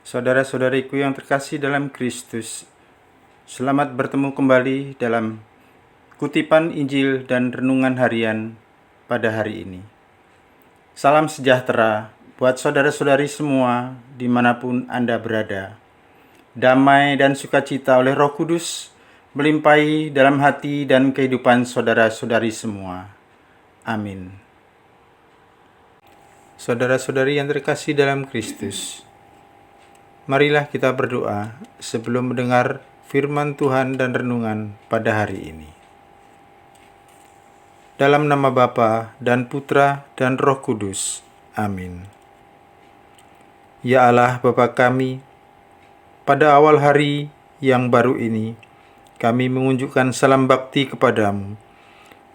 Saudara-saudariku yang terkasih dalam Kristus, selamat bertemu kembali dalam kutipan Injil dan renungan harian pada hari ini. Salam sejahtera buat saudara-saudari semua dimanapun Anda berada. Damai dan sukacita oleh Roh Kudus melimpahi dalam hati dan kehidupan saudara-saudari semua. Amin. Saudara-saudari yang terkasih dalam Kristus, marilah kita berdoa sebelum mendengar firman Tuhan dan renungan pada hari ini. Dalam nama Bapa dan Putra dan Roh Kudus. Amin. Ya Allah Bapa kami, pada awal hari yang baru ini, kami mengunjukkan salam bakti kepadamu,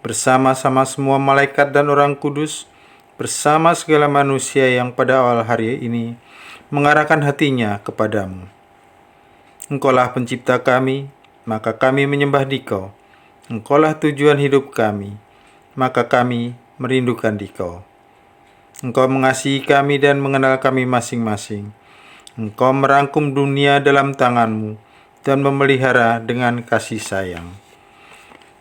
bersama-sama semua malaikat dan orang kudus, bersama segala manusia yang pada awal hari ini mengarahkan hatinya kepadamu. Engkaulah pencipta kami, maka kami menyembah Dikau. Engkaulah tujuan hidup kami, maka kami merindukan Dikau. Engkau mengasihi kami dan mengenal kami masing-masing. Engkau merangkum dunia dalam tanganmu dan memelihara dengan kasih sayang.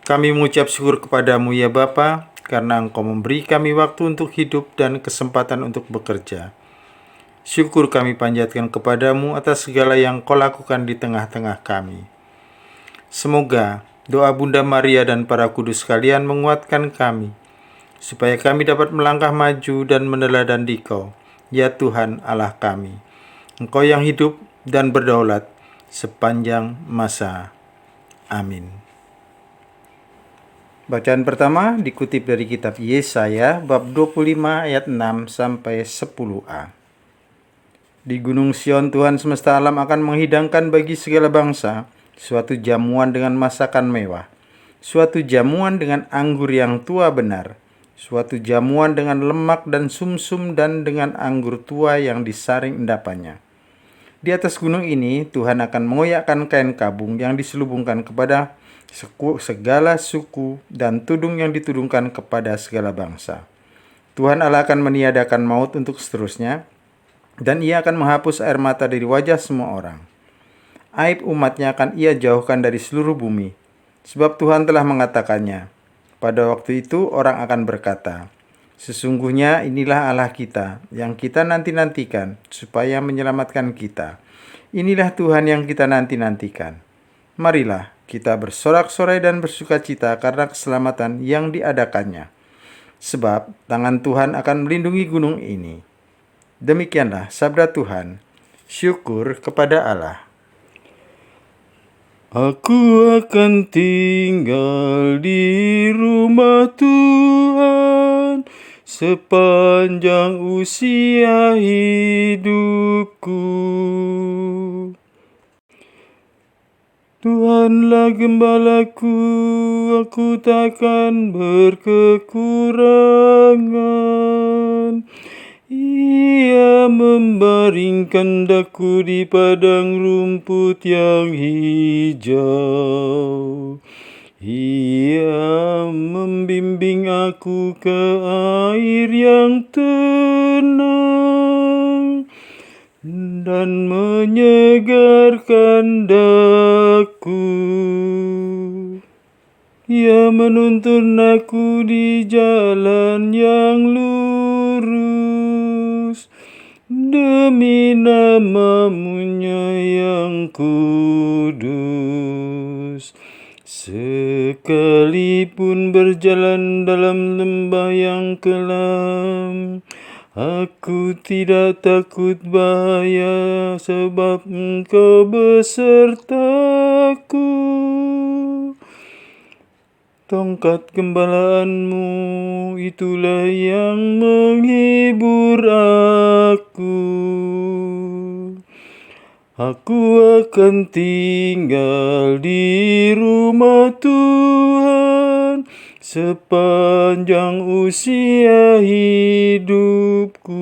Kami mengucap syukur kepadamu ya Bapa, karena Engkau memberi kami waktu untuk hidup dan kesempatan untuk bekerja. Syukur kami panjatkan kepadamu atas segala yang Kau lakukan di tengah-tengah kami. Semoga doa Bunda Maria dan para kudus sekalian menguatkan kami, supaya kami dapat melangkah maju dan meneladani Dikau, ya Tuhan Allah kami. Engkau yang hidup dan berdaulat sepanjang masa. Amin. Bacaan pertama dikutip dari kitab Yesaya bab 25 ayat 6 sampai 10a. Di Gunung Sion Tuhan semesta alam akan menghidangkan bagi segala bangsa suatu jamuan dengan masakan mewah, suatu jamuan dengan anggur yang tua benar, suatu jamuan dengan lemak dan sumsum dan dengan anggur tua yang disaring endapannya. Di atas gunung ini Tuhan akan mengoyakkan kain kabung yang diselubungkan kepada segala suku dan tudung yang ditudungkan kepada segala bangsa. Tuhan Allah akan meniadakan maut untuk seterusnya, dan Ia akan menghapus air mata dari wajah semua orang. Aib umatnya akan Ia jauhkan dari seluruh bumi, sebab Tuhan telah mengatakannya. Pada waktu itu orang akan berkata, sesungguhnya inilah Allah kita, yang kita nanti-nantikan, supaya menyelamatkan kita. Inilah Tuhan yang kita nanti-nantikan. Marilah kita bersorak-sorai dan bersukacita karena keselamatan yang diadakannya. Sebab tangan Tuhan akan melindungi gunung ini. Demikianlah sabda Tuhan. Syukur kepada Allah. Aku akan tinggal di rumah Tuhan sepanjang usia hidupku. Tuhanlah gembalaku, aku takkan berkekurangan. Ia membaringkan daku di padang rumput yang hijau. Ia membimbing aku ke air yang tenang dan menyegarkan daku. Ia menuntun aku di jalan yang lurus demi nama-Nya yang kudus. Sekalipun berjalan dalam lembah yang kelam, aku tidak takut bahaya, sebab Engkau besertaku. Tongkat gembalaanmu itulah yang menghibur aku. Aku akan tinggal di rumah Tuhan sepanjang usia hidupku.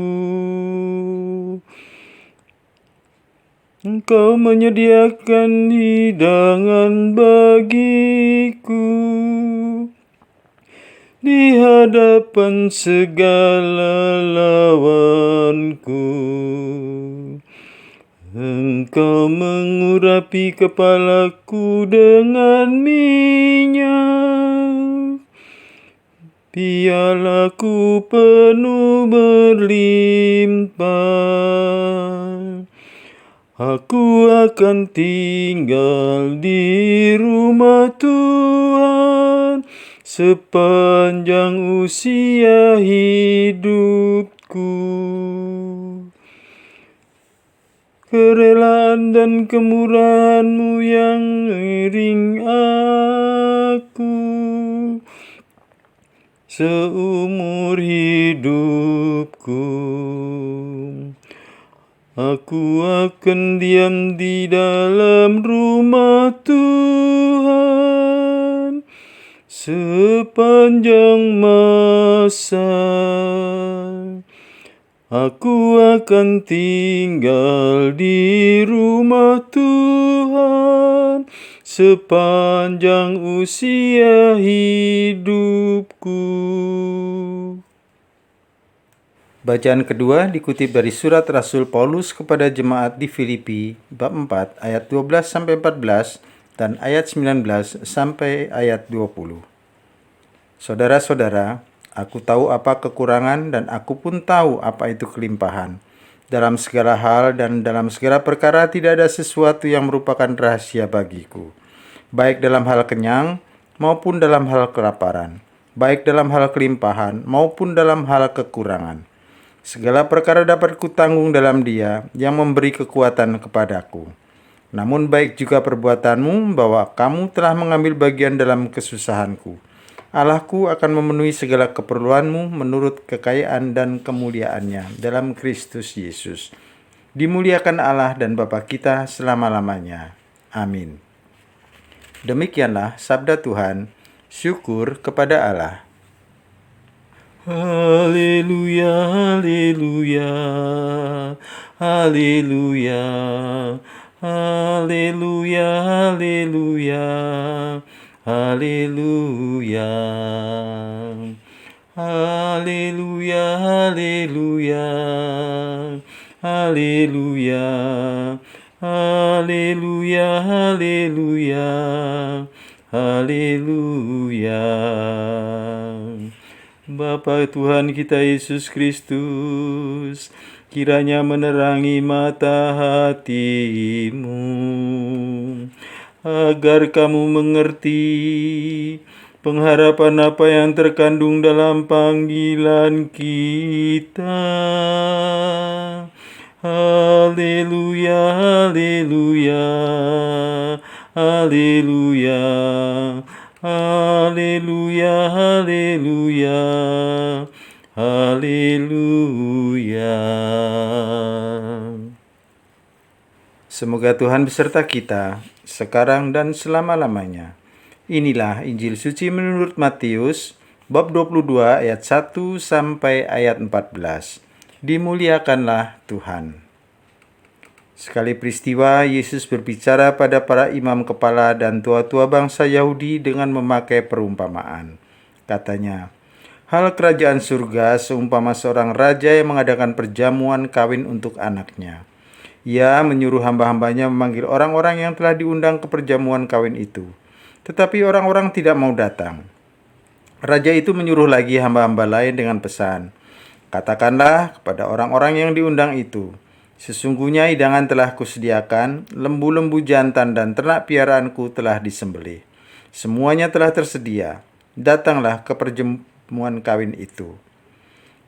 Engkau menyediakan hidangan bagiku di hadapan segala lawanku. Engkau mengurapi kepalaku dengan minyak, pialaku penuh berlimpah. Aku akan tinggal di rumah Tuhan sepanjang usia hidupku. Kerelaan dan kemurahan-Mu yang mengiring aku seumur hidupku. Aku akan diam di dalam rumah Tuhan sepanjang masa. Aku akan tinggal di rumah Tuhan sepanjang usia hidupku. Bacaan kedua dikutip dari surat Rasul Paulus kepada jemaat di Filipi, bab 4 ayat 12-14 dan ayat 19 sampai ayat 20. Saudara-saudara, aku tahu apa kekurangan dan aku pun tahu apa itu kelimpahan. Dalam segala hal dan dalam segala perkara tidak ada sesuatu yang merupakan rahasia bagiku, baik dalam hal kenyang maupun dalam hal kelaparan, baik dalam hal kelimpahan maupun dalam hal kekurangan. Segala perkara dapat kutanggung dalam Dia yang memberi kekuatan kepadaku. Namun baik juga perbuatanmu bahwa kamu telah mengambil bagian dalam kesusahanku. Allahku akan memenuhi segala keperluanmu menurut kekayaan dan kemuliaannya dalam Kristus Yesus. Dimuliakan Allah dan Bapa kita selama-lamanya. Amin. Demikianlah sabda Tuhan. Syukur kepada Allah. Haleluya, haleluya, haleluya, haleluya, haleluya, haleluya, haleluya, haleluya, haleluya, haleluya, haleluya, haleluya. Bapa Tuhan kita Yesus Kristus, kiranya menerangi mata hatimu, agar kamu mengerti pengharapan apa yang terkandung dalam panggilan kita. Haleluya, haleluya, haleluya. Haleluya, haleluya, haleluya. Semoga Tuhan beserta kita, sekarang dan selama-lamanya. Inilah Injil Suci menurut Matius, bab 22 ayat 1 sampai ayat 14. Dimuliakanlah Tuhan. Sekali peristiwa, Yesus berbicara pada para imam kepala dan tua-tua bangsa Yahudi dengan memakai perumpamaan. Katanya, hal kerajaan surga seumpama seorang raja yang mengadakan perjamuan kawin untuk anaknya. Ia menyuruh hamba-hambanya memanggil orang-orang yang telah diundang ke perjamuan kawin itu. Tetapi orang-orang tidak mau datang. Raja itu menyuruh lagi hamba-hamba lain dengan pesan, katakanlah kepada orang-orang yang diundang itu, sesungguhnya hidangan telah kusediakan, lembu-lembu jantan dan ternak piaraanku telah disembelih. Semuanya telah tersedia, datanglah ke perjamuan kawin itu.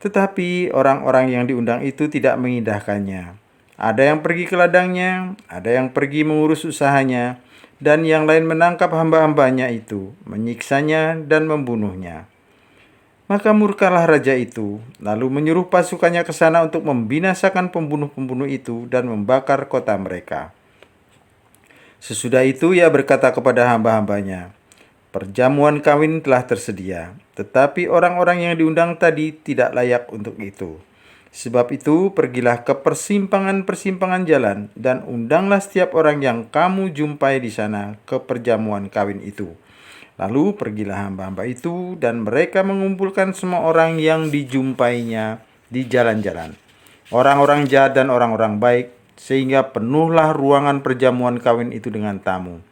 Tetapi orang-orang yang diundang itu tidak mengindahkannya. Ada yang pergi ke ladangnya, ada yang pergi mengurus usahanya, dan yang lain menangkap hamba-hambanya itu, menyiksanya dan membunuhnya. Maka murkalah raja itu, lalu menyuruh pasukannya ke sana untuk membinasakan pembunuh-pembunuh itu dan membakar kota mereka. Sesudah itu ia berkata kepada hamba-hambanya, perjamuan kawin telah tersedia, tetapi orang-orang yang diundang tadi tidak layak untuk itu. Sebab itu pergilah ke persimpangan-persimpangan jalan dan undanglah setiap orang yang kamu jumpai di sana ke perjamuan kawin itu. Lalu pergilah hamba-hamba itu dan mereka mengumpulkan semua orang yang dijumpainya di jalan-jalan, orang-orang jahat dan orang-orang baik, sehingga penuhlah ruangan perjamuan kawin itu dengan tamu.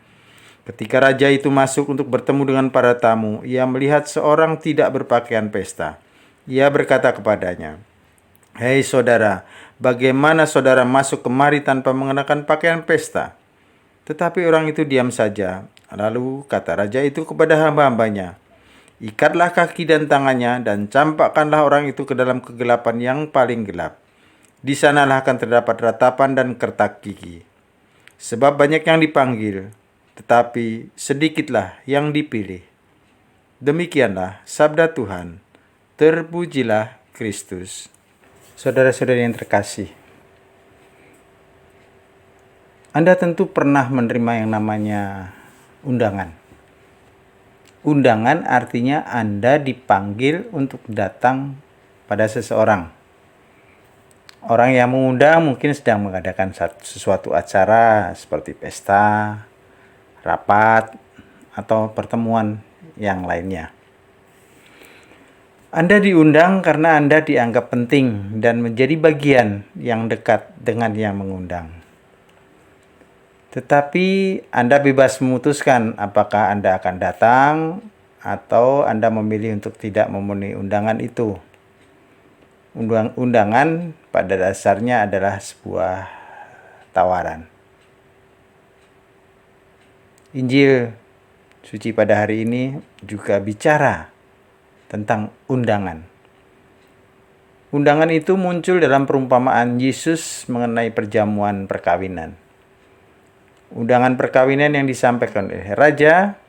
Ketika raja itu masuk untuk bertemu dengan para tamu, ia melihat seorang tidak berpakaian pesta. Ia berkata kepadanya, "Hei saudara, bagaimana saudara masuk kemari tanpa mengenakan pakaian pesta?" Tetapi orang itu diam saja. Lalu kata raja itu kepada hamba-hambanya, "Ikatlah kaki dan tangannya dan campakkanlah orang itu ke dalam kegelapan yang paling gelap. Di sanalah akan terdapat ratapan dan kertak gigi. Sebab banyak yang dipanggil, tetapi sedikitlah yang dipilih." Demikianlah sabda Tuhan. Terpujilah Kristus. Saudara-saudari yang terkasih, Anda tentu pernah menerima yang namanya undangan. Undangan artinya Anda dipanggil untuk datang pada seseorang. Orang yang mengundang mungkin sedang mengadakan sesuatu acara seperti pesta, rapat, atau pertemuan yang lainnya. Anda diundang karena Anda dianggap penting dan menjadi bagian yang dekat dengan yang mengundang. Tetapi Anda bebas memutuskan apakah Anda akan datang atau Anda memilih untuk tidak memenuhi undangan itu. Undangan pada dasarnya adalah sebuah tawaran. Injil suci pada hari ini juga bicara tentang undangan. Undangan itu muncul dalam perumpamaan Yesus mengenai perjamuan perkawinan. Undangan perkawinan yang disampaikan oleh raja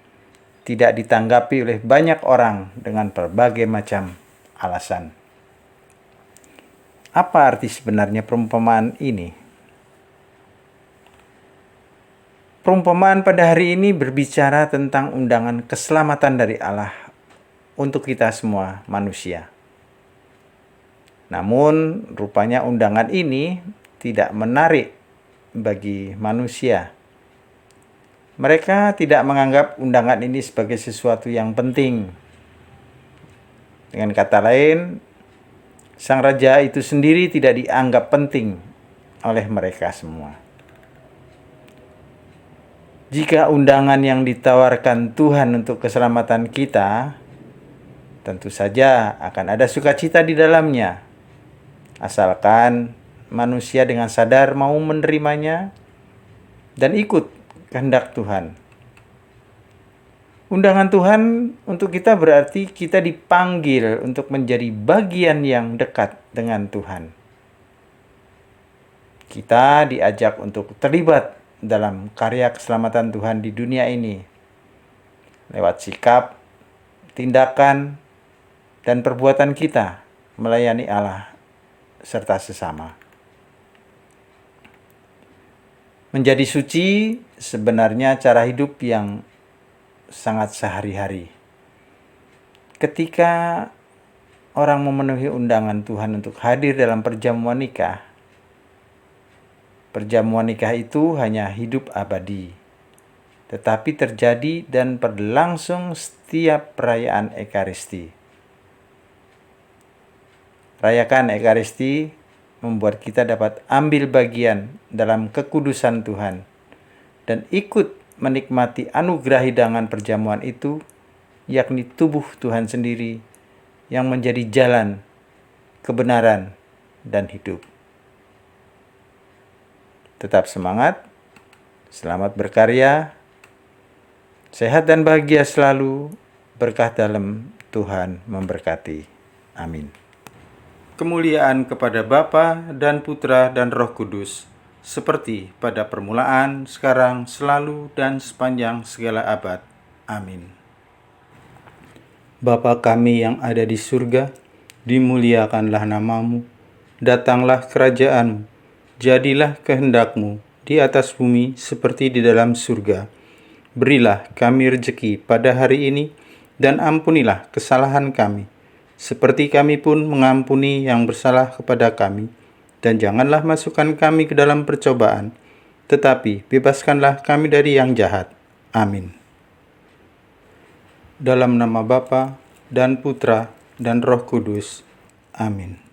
tidak ditanggapi oleh banyak orang dengan berbagai macam alasan. Apa arti sebenarnya perumpamaan ini? Perumpamaan pada hari ini berbicara tentang undangan keselamatan dari Allah untuk kita semua manusia. Namun, rupanya undangan ini tidak menarik bagi manusia. Mereka tidak menganggap undangan ini sebagai sesuatu yang penting. Dengan kata lain, sang raja itu sendiri tidak dianggap penting oleh mereka semua. Jika undangan yang ditawarkan Tuhan untuk keselamatan kita, tentu saja akan ada sukacita di dalamnya, asalkan manusia dengan sadar mau menerimanya dan ikut kehendak Tuhan. Undangan Tuhan untuk kita berarti kita dipanggil untuk menjadi bagian yang dekat dengan Tuhan. Kita diajak untuk terlibat dalam karya keselamatan Tuhan di dunia ini lewat sikap, tindakan, dan perbuatan kita melayani Allah serta sesama. Menjadi suci sebenarnya cara hidup yang sangat sehari-hari. Ketika orang memenuhi undangan Tuhan untuk hadir dalam perjamuan nikah itu hanya hidup abadi, tetapi terjadi dan berlangsung setiap perayaan Ekaristi. Rayakan Ekaristi membuat kita dapat ambil bagian dalam kekudusan Tuhan dan ikut menikmati anugerah hidangan perjamuan itu, yakni tubuh Tuhan sendiri yang menjadi jalan, kebenaran, dan hidup. Tetap semangat, selamat berkarya, sehat dan bahagia selalu, berkah dalam Tuhan memberkati. Amin. Kemuliaan kepada Bapa dan Putra dan Roh Kudus, seperti pada permulaan, sekarang, selalu, dan sepanjang segala abad. Amin. Bapa kami yang ada di surga, dimuliakanlah namamu, datanglah kerajaan-Mu, jadilah kehendak-Mu di atas bumi seperti di dalam surga. Berilah kami rejeki pada hari ini, dan ampunilah kesalahan kami, seperti kami pun mengampuni yang bersalah kepada kami. Dan janganlah masukkan kami ke dalam percobaan, tetapi bebaskanlah kami dari yang jahat. Amin. Dalam nama Bapa dan Putra dan Roh Kudus. Amin.